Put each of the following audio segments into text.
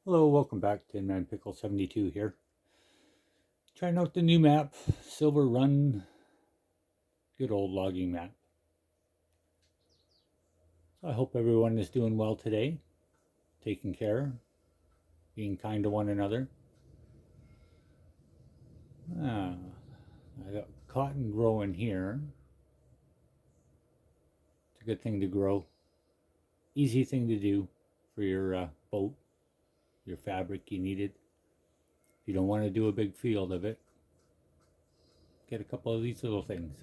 Hello, welcome back. Tin Man Pickle 72 here. Trying out the new map, Silver Run. Good old logging map. So I hope everyone is doing well today, taking care, being kind to one another. I got cotton growing here. It's a good thing to grow. Easy thing to do for your boat, your fabric you needed. If you don't want to do a big field of it, get a couple of these little things.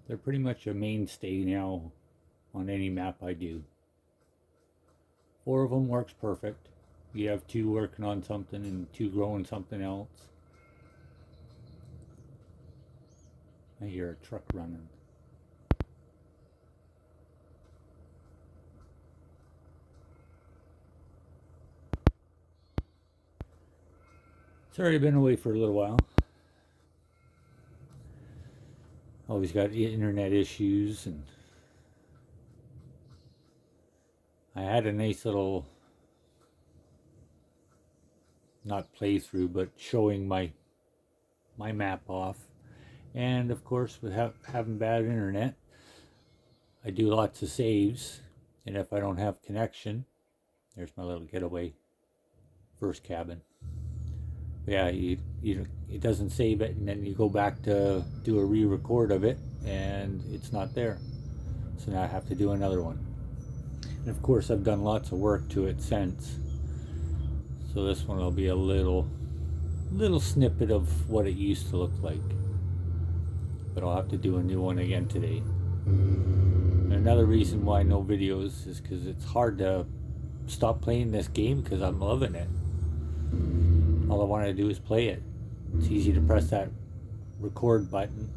They're pretty much a mainstay now on any map I do. 4 of them works perfect. You have 2 working on something and 2 growing something else. I hear a truck running. Sorry I've been away for a little while. Always got internet issues, and I had a nice little, not playthrough, but showing my map off. And of course, with having bad internet, I do lots of saves, and if I don't have connection, there's my little getaway first cabin. But yeah, it doesn't save it, and then you go back to do a re-record of it, and it's not there. So now I have to do another one. And of course, I've done lots of work to it since. So this one will be a little snippet of what it used to look like. But I'll have to do a new one again today. And another reason why no videos is because it's hard to stop playing this game because I'm loving it. All I want to do is play it. It's easy to press that record button,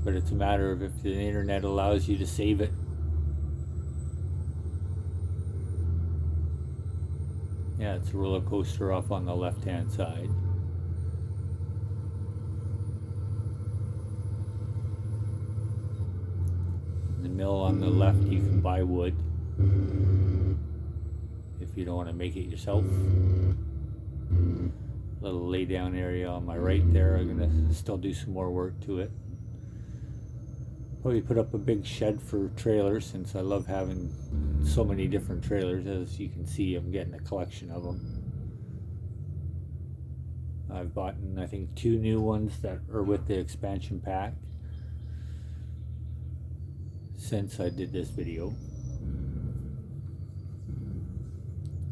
but it's a matter of if the internet allows you to save it. Yeah, it's a roller coaster off on the left hand side. In the mill on the left, you can buy wood if you don't want to make it yourself. Little lay down area on my right there. I'm gonna still do some more work to it. Probably put up a big shed for trailers, since I love having so many different trailers. As you can see, I'm getting a collection of them. I've bought, I think, 2 new ones that are with the expansion pack since I did this video.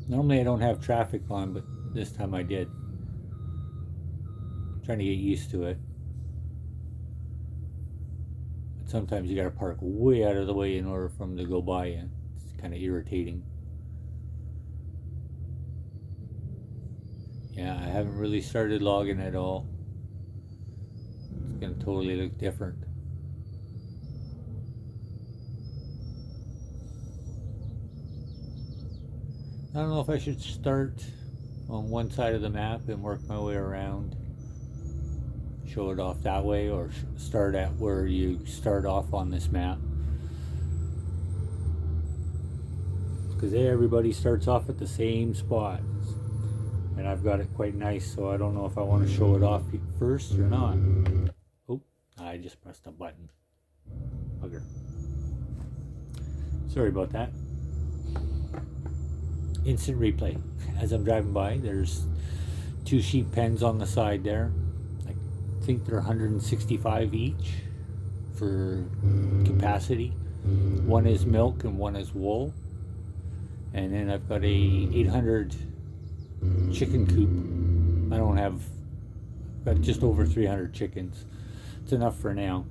Normally I don't have traffic on, but this time I did. Trying to get used to it. But sometimes you gotta park way out of the way in order for them to go by you. It's kind of irritating. Yeah, I haven't really started logging at all. It's gonna totally look different. I don't know if I should start on one side of the map and work my way around, show it off that way, or start at where you start off on this map, because everybody starts off at the same spot, and I've got it quite nice, so I don't know if I want to show it off first or not. Oh, I just pressed a button. Bugger. Sorry about that. Instant replay. As I'm driving by, there's 2 sheep pens on the side there. I think they're 165 each for capacity. One is milk and one is wool. And then I've got a 800 chicken coop. I've got just over 300 chickens. It's enough for now.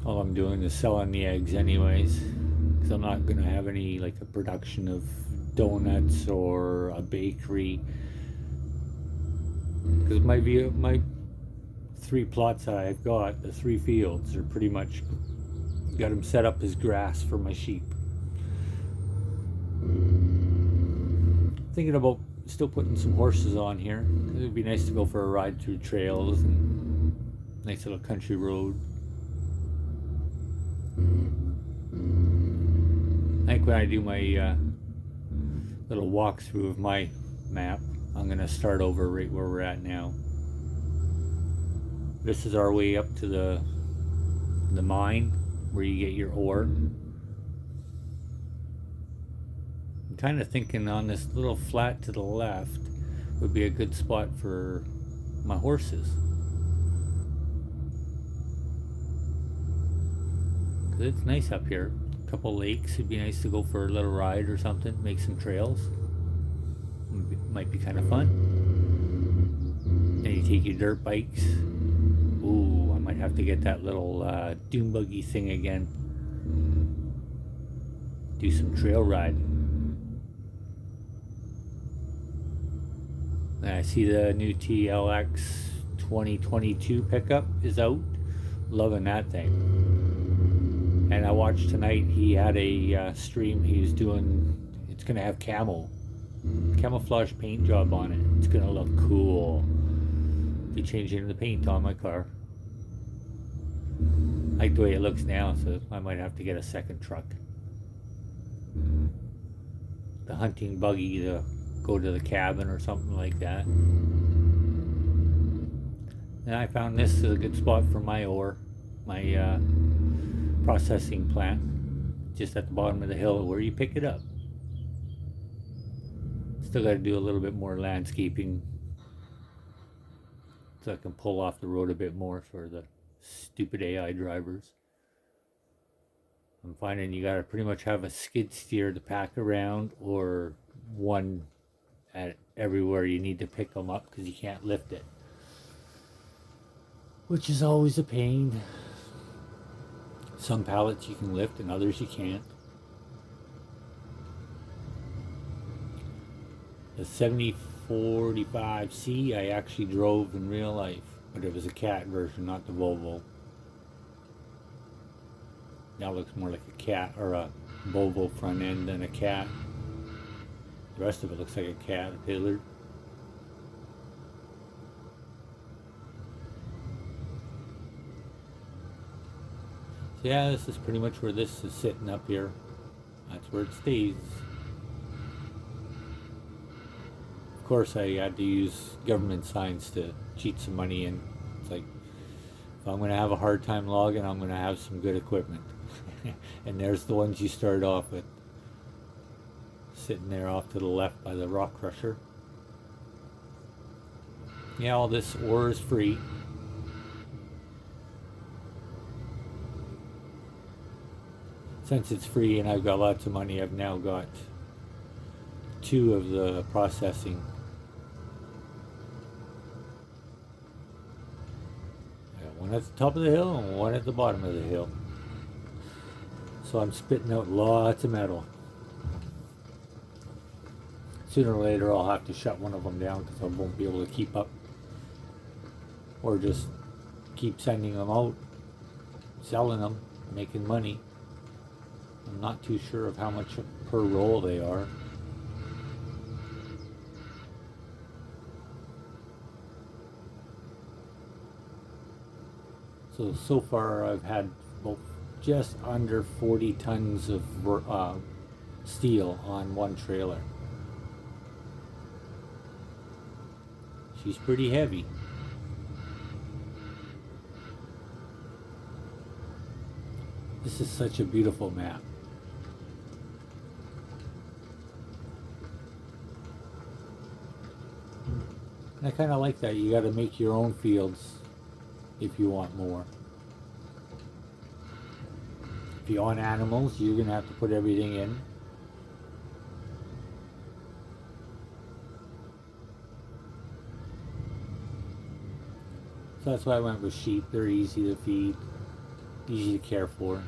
All I'm doing is selling the eggs anyways, because I'm not going to have any, like, a production of donuts or a bakery, because my 3 plots that I've got, the 3 fields, are pretty much got them set up as grass for my sheep. Thinking about still putting some horses on here, because it would be nice to go for a ride through trails and nice little country road. I think when I do my little walkthrough of my map, I'm going to start over right where we're at now. This is our way up to the mine where you get your ore. I'm kind of thinking on this little flat to the left would be a good spot for my horses. Cause it's nice up here. A couple lakes. It'd be nice to go for a little ride or something. Make some trails. Might be kind of fun. Then you take your dirt bikes. Ooh, I might have to get that little dune buggy thing again. Do some trail riding. And I see the new TLX 2022 pickup is out. Loving that thing. And I watched tonight, he had a stream he was doing. It's going to have camouflage paint job on it. It's going to look cool. Be changing the paint on my car. I like the way it looks now, so I might have to get a second truck. The hunting buggy to go to the cabin or something like that. And I found this is a good spot for my ore, my processing plant, just at the bottom of the hill where you pick it up. Still got to do a little bit more landscaping so I can pull off the road a bit more for the stupid AI drivers. I'm finding you gotta pretty much have a skid steer to pack around, or one at everywhere you need to pick them up because you can't lift it, which is always a pain. Some pallets you can lift and others you can't. The 7045C I actually drove in real life, but it was a cat version, not the Volvo. That looks more like a cat, or a Volvo front end than a cat. The rest of it looks like a Caterpillar. So yeah, this is pretty much where this is sitting up here. That's where it stays. Of course, I had to use government signs to cheat some money in. It's like, if I'm going to have a hard time logging, I'm going to have some good equipment. And there's the ones you start off with, sitting there off to the left by the rock crusher. Yeah, all this ore is free. Since it's free and I've got lots of money, I've now got 2 of the processing. I got one at the top of the hill and one at the bottom of the hill. So I'm spitting out lots of metal. Sooner or later I'll have to shut one of them down because I won't be able to keep up. Or just keep sending them out, selling them, making money. I'm not too sure of how much per roll they are. So far I've had about just under 40 tons of steel on one trailer. She's pretty heavy. This is such a beautiful map. And I kind of like that. You got to make your own fields if you want more. If you want animals, you're going to have to put everything in. So that's why I went with sheep. They're easy to feed, easy to care for.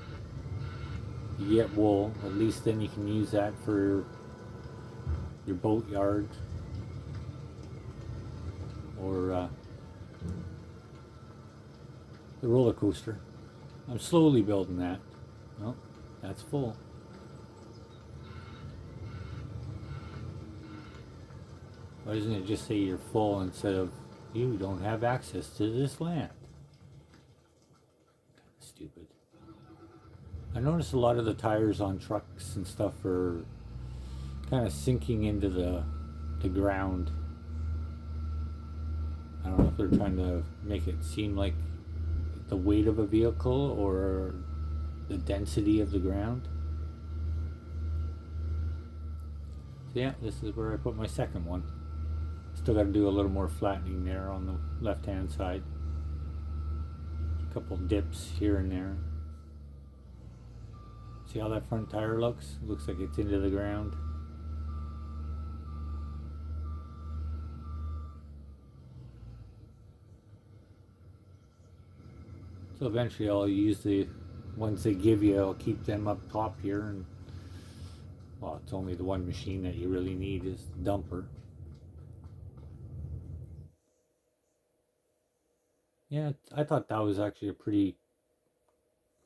You get wool, at least then you can use that for your boat yard. Or the roller coaster. I'm slowly building that. Oh, that's full. Why doesn't it just say you're full instead of you don't have access to this land? Stupid. I noticed a lot of the tires on trucks and stuff are kind of sinking into the ground. I don't know if they're trying to make it seem like the weight of a vehicle or the density of the ground. So yeah, this is where I put my second one. Still got to do a little more flattening there on the left hand side. A couple dips here and there. See how that front tire looks? Looks like it's into the ground. So eventually I'll use the ones they give you, I'll keep them up top here, and well, it's only the one machine that you really need is the dumper. Yeah, I thought that was actually a pretty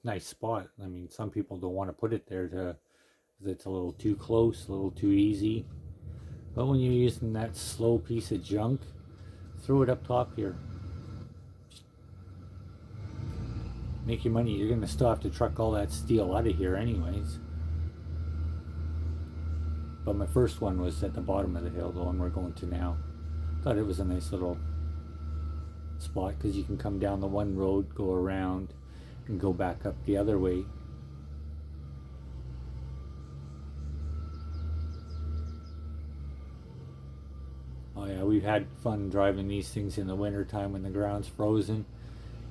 nice spot. I mean, some people don't want to put it there to, because it's a little too close, a little too easy. But when you're using that slow piece of junk, throw it up top here. Make your money. You're gonna still have to truck all that steel out of here anyways. But my first one was at the bottom of the hill, the one we're going to now. Thought it was a nice little spot because you can come down the one road, go around, and go back up the other way. Oh yeah, we've had fun driving these things in the winter time when the ground's frozen.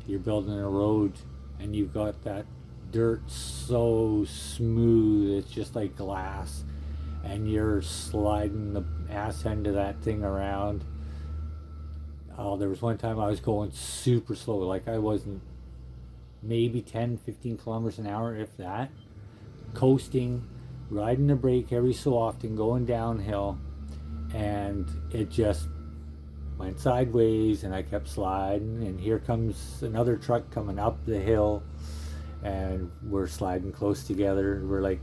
You're building a road and you've got that dirt so smooth, it's just like glass, and you're sliding the ass end of that thing around. Oh, there was one time I was going super slow, like I wasn't, maybe 10, 15 kilometers an hour, if that, coasting, riding the brake every so often, going downhill, and it just went sideways and I kept sliding, and here comes another truck coming up the hill and we're sliding close together. We're like,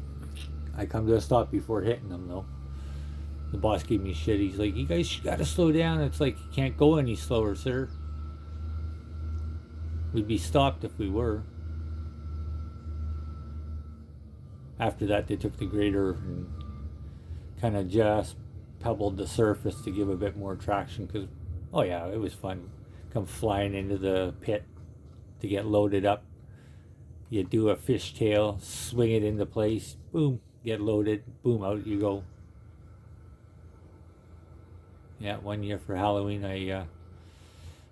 I come to a stop before hitting them though. The boss gave me shit. He's like, you guys gotta slow down. It's like, you can't go any slower, sir. We'd be stopped if we were. After that, they took the grader and kind of just pebbled the surface to give a bit more traction because, oh yeah, it was fun. Come flying into the pit to get loaded up. You do a fishtail, swing it into place, boom, get loaded, boom, out you go. Yeah, one year for Halloween, I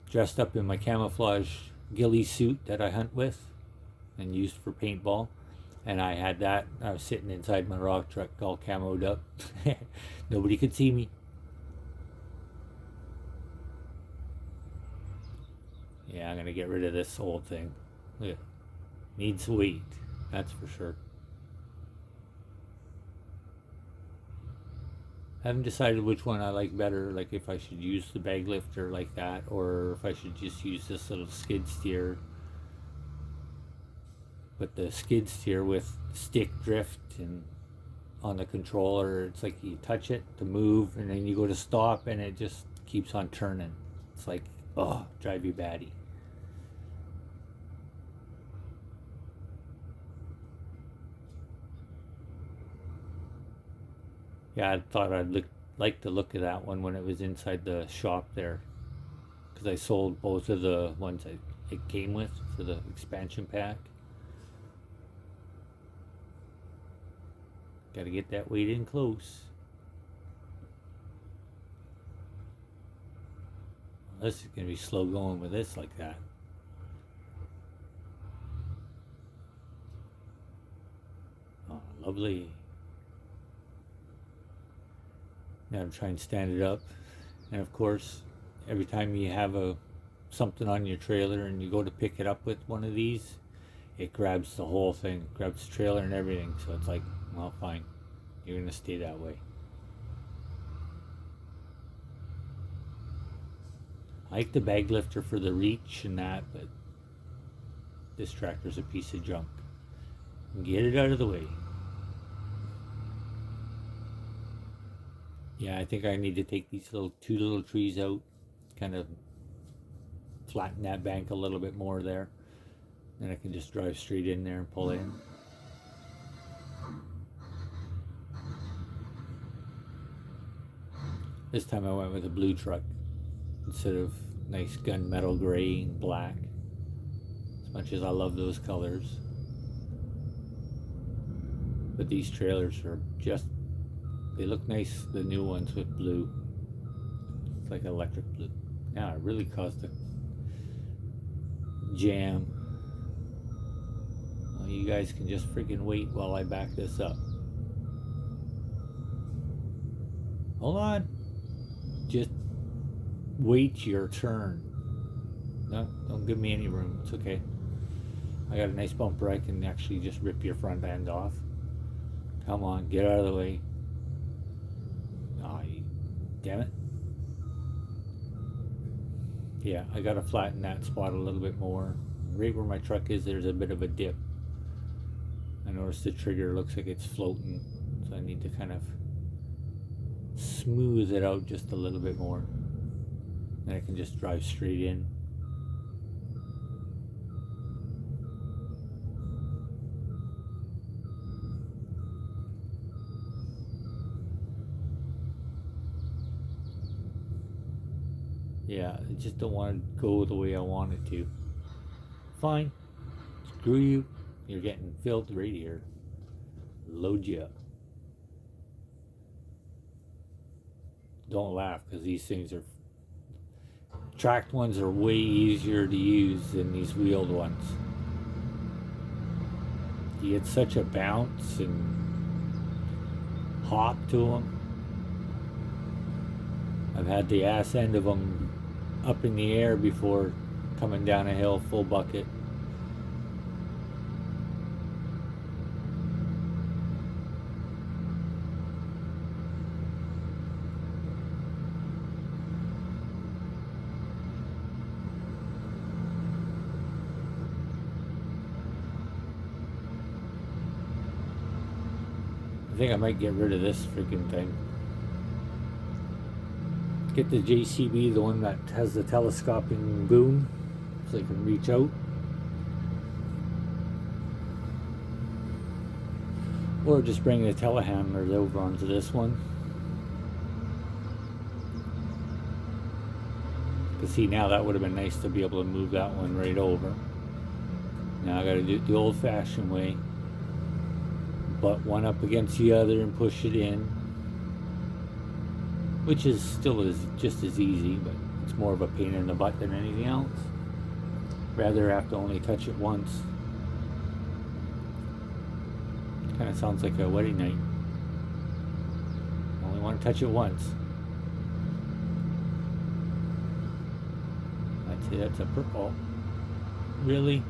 dressed up in my camouflage ghillie suit that I hunt with and used for paintball. And I had that. I was sitting inside my rock truck all camoed up. Nobody could see me. Yeah, I'm going to get rid of this old thing. Yeah. Needs weight, that's for sure. I haven't decided which one I like better, like if I should use the bag lifter like that or if I should just use this little skid steer. But the skid steer with stick drift and on the controller, it's like you touch it to move and then you go to stop and it just keeps on turning. It's like, oh, drive you batty. Yeah, I thought like the look of that one when it was inside the shop there, because I sold both of the ones it came with for the expansion pack. Got to get that weight in close. This is gonna be slow going with this like that. Oh, lovely. Now to try and stand it up, and of course, every time you have a something on your trailer and you go to pick it up with one of these, it grabs the whole thing, grabs the trailer and everything. So it's like, well, fine, you're gonna stay that way. I like the bag lifter for the reach and that, but this tractor's a piece of junk. Get it out of the way. Yeah, I think I need to take these two little trees out, kind of flatten that bank a little bit more there. Then I can just drive straight in there and pull in. This time I went with a blue truck instead of nice gunmetal gray and black. As much as I love those colors. But these trailers are just, they look nice, the new ones with blue. It's like electric blue. Now it really caused a jam. Well, you guys can just freaking wait while I back this up. Hold on. Just wait your turn. No, don't give me any room. It's okay. I got a nice bumper. I can actually just rip your front end off. Come on, get out of the way. Oh, damn it. Yeah, I gotta flatten that spot a little bit more. Right where my truck is, there's a bit of a dip. I noticed the trigger looks like it's floating, so I need to kind of smooth it out just a little bit more. Then I can just drive straight in. Yeah, I just don't want to go the way I want it to. Fine. Screw you. You're getting filled right here. Load you up. Don't laugh, because these things are... Tracked ones are way easier to use than these wheeled ones. You get such a bounce and hop to them. I've had the ass end of them up in the air before coming down a hill full bucket. I think I might get rid of this freaking thing. Get the JCB, the one that has the telescoping boom, so I can reach out. Or just bring the telehandlers over onto this one. Because see, now that would have been nice to be able to move that one right over. Now I gotta do it the old fashioned way. Butt one up against the other and push it in. Which is still just as easy, but it's more of a pain in the butt than anything else. Rather have to only touch it once. Kind of sounds like a wedding night. Only want to touch it once. I'd say that's a purple. Really?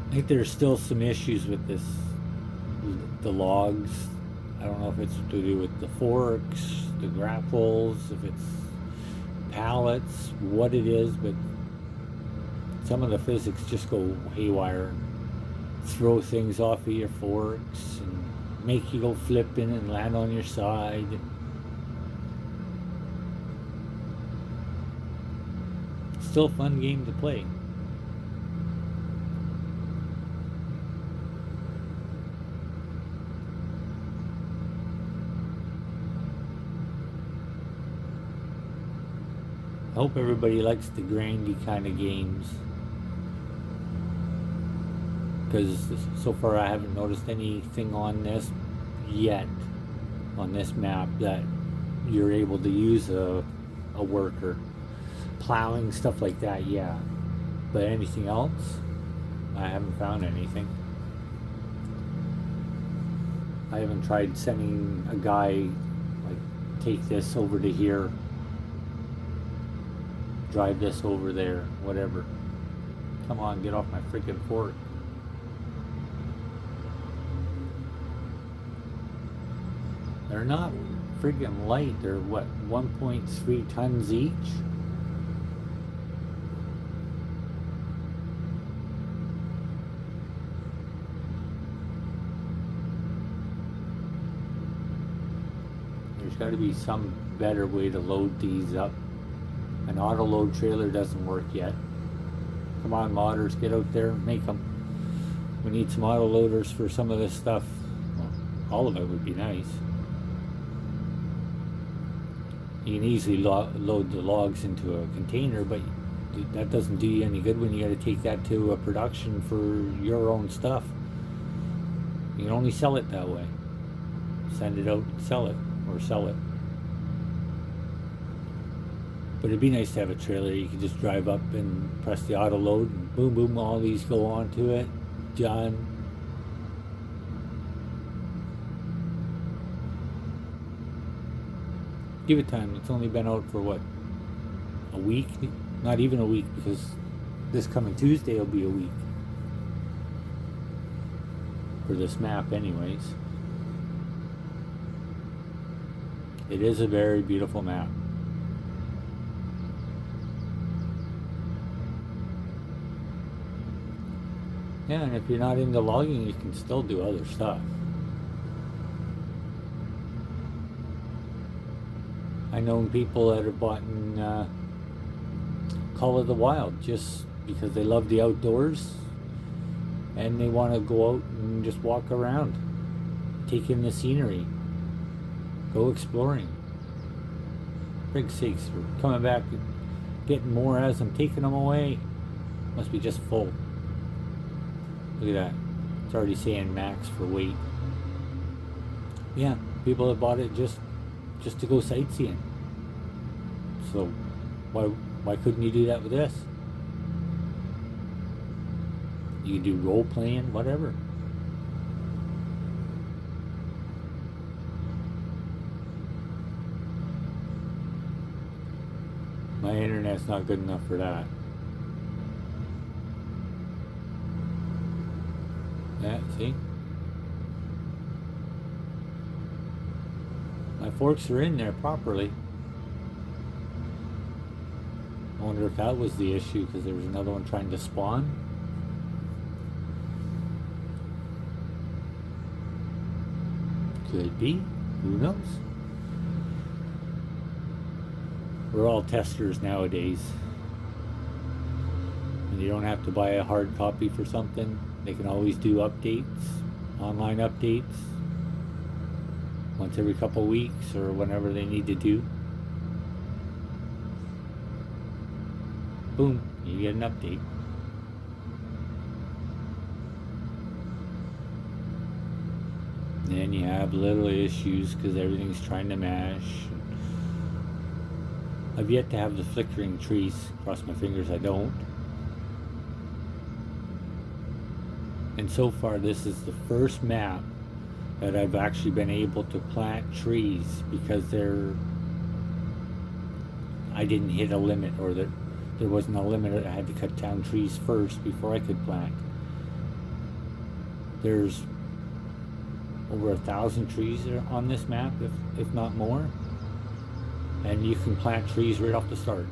I think there's still some issues with this, the logs. I don't know if it's to do with the forks, the grapples, if it's pallets, what it is, but some of the physics just go haywire. Throw things off of your forks and make you go flipping and land on your side. Still a fun game to play. I hope everybody likes the grindy kind of games, because so far I haven't noticed anything on this yet, on this map, that you're able to use a worker. Plowing, stuff like that, yeah, but anything else, I haven't found anything. I haven't tried sending a guy, like, take this over to here, drive this over there, whatever. Come on, get off my freaking fork. They're not freaking light. They're what, 1.3 tons each? There's got to be some better way to load these up. An auto load trailer doesn't work yet. Come on, modders, get out there, make them. We need some auto loaders for some of this stuff. Well, all of it would be nice. You can easily load the logs into a container, but that doesn't do you any good when you got to take that to a production for your own stuff. You can only sell it that way. Send it out, sell it, or sell it. But it'd be nice to have a trailer you can just drive up and press the auto load, and boom, boom, all these go onto it. Done. Give it time. It's only been out for what? A week? Not even a week, because this coming Tuesday will be a week. For this map, anyways. It is a very beautiful map. Yeah, and if you're not into logging, you can still do other stuff. I know people that have bought in Call of the Wild just because they love the outdoors and they want to go out and just walk around, take in the scenery, go exploring. Frig sakes, we're coming back, getting more as I'm taking them away. Must be just full. Look at that. It's already saying max for weight. Yeah, people have bought it just to go sightseeing. So why couldn't you do that with this? You can do role playing, whatever. My internet's not good enough for that. Yeah, see? My forks are in there properly. I wonder if that was the issue, because there was another one trying to spawn. Could be. Who knows? We're all testers nowadays. And you don't have to buy a hard copy for something. They can always do updates, online updates, once every couple weeks or whenever they need to do. Boom, you get an update. Then you have little issues because everything's trying to mash. I've yet to have the flickering trees. Cross my fingers I don't. And so far this is the first map that I've actually been able to plant trees because I didn't hit a limit, or there wasn't a limit. I had to cut down trees first before I could plant. There's over 1,000 trees on this map, if not more. And you can plant trees right off the start.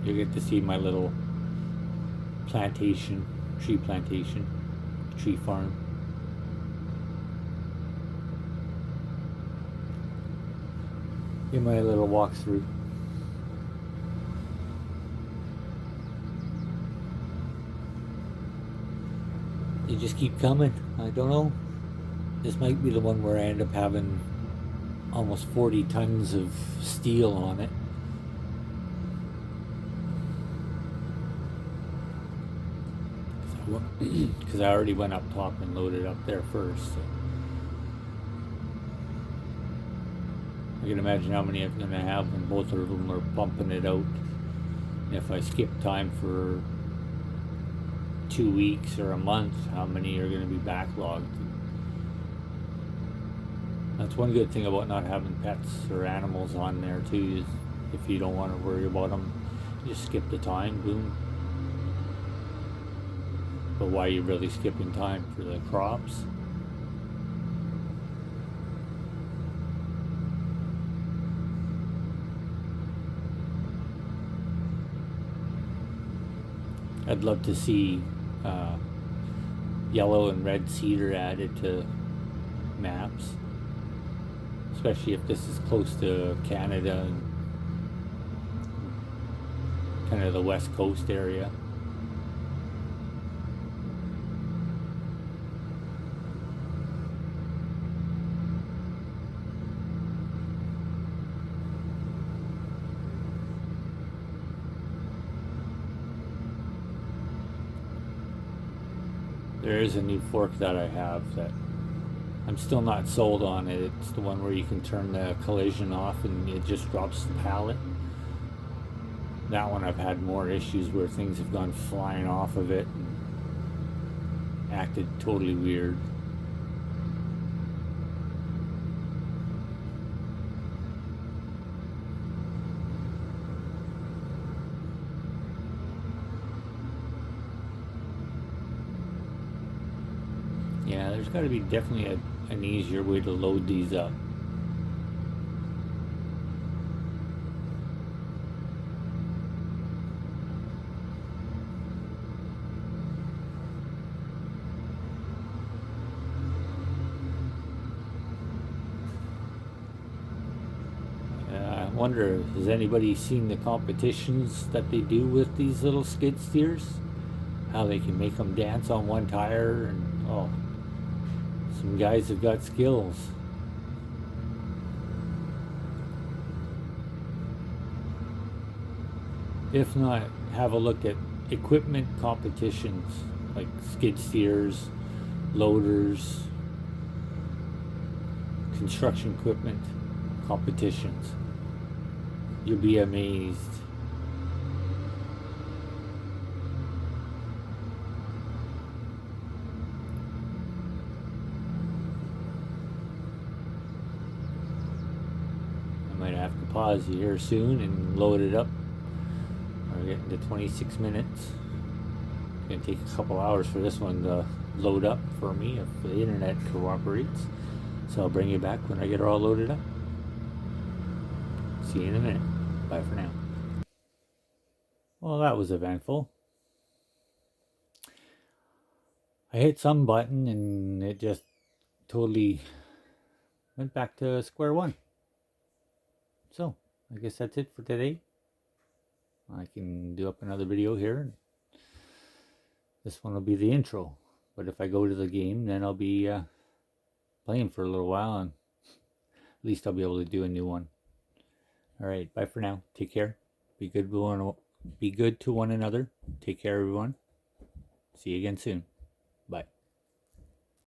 You'll get to see my little plantation, tree farm. In my little walkthrough. They just keep coming. I don't know. This might be the one where I end up having almost 40 tons of steel on it. Because I already went up top and loaded up there first. So. I can imagine how many I'm going to have when both of them are pumping it out. And if I skip time for 2 weeks or a month, how many are going to be backlogged? That's one good thing about not having pets or animals on there too, is if you don't want to worry about them, you just skip the time, boom. But why are you really skipping time? For the crops? I'd love to see yellow and red cedar added to maps, especially if this is close to Canada and kind of the west coast area. There is a new fork that I have that I'm still not sold on it. It's the one where you can turn the collision off and it just drops the pallet. That one I've had more issues where things have gone flying off of it and acted totally weird. Yeah, there's got to be definitely an easier way to load these up. I wonder, has anybody seen the competitions that they do with these little skid steers? How they can make them dance on one tire, and oh, some guys have got skills. If not, have a look at equipment competitions like skid steers, loaders, construction equipment competitions. You'll be amazed. I might have to pause here soon and load it up. We're getting to 26 minutes. It's gonna take a couple hours for this one to load up for me if the internet cooperates. So I'll bring you back when I get it all loaded up. See you in a minute. Bye for now. Well, that was eventful. I hit some button and it just totally went back to square one. So, I guess that's it for today. I can do up another video here. This one will be the intro. But if I go to the game, then I'll be playing for a little while, and at least I'll be able to do a new one. Alright, bye for now. Take care. Be good to one another. Take care, everyone. See you again soon. Bye.